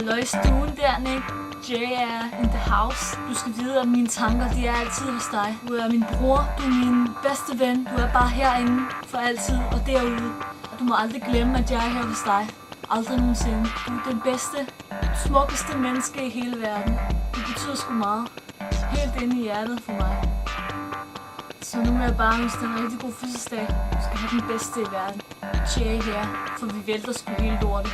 Halløj i stuen der, Nick. Jay er in the house. Du skal vide, at mine tanker, de er altid hos dig. Du er min bror, du er min bedste ven. Du er bare herinde for altid og derude. Og du må aldrig glemme, at jeg er her hos dig. Aldrig nogensinde. Du er den bedste, smukkeste menneske i hele verden. Det betyder sgu meget. Helt inde i hjertet for mig. Så nu vil jeg bare ønske dig en rigtig god fødselsdag. Du skal have den bedste i verden. Jay her, for vi vælter sgu hele lortet.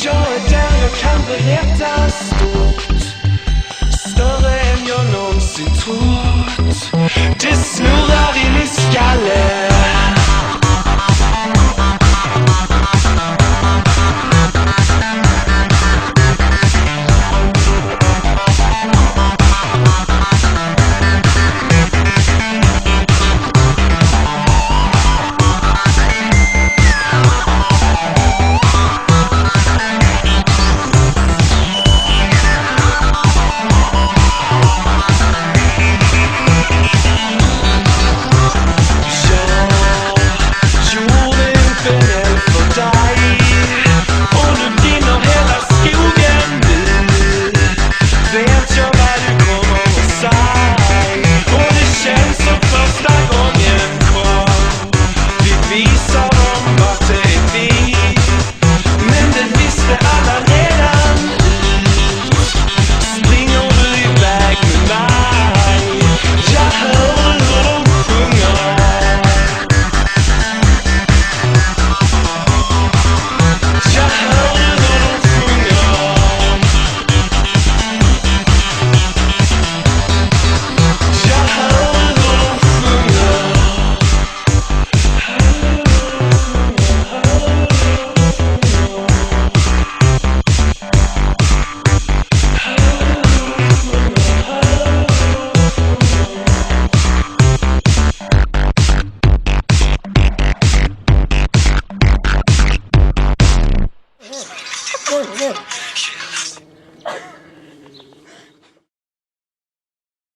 Jag är där jag kan berätta stort, större än jag någonsin trott. Det snurrar in i skallen.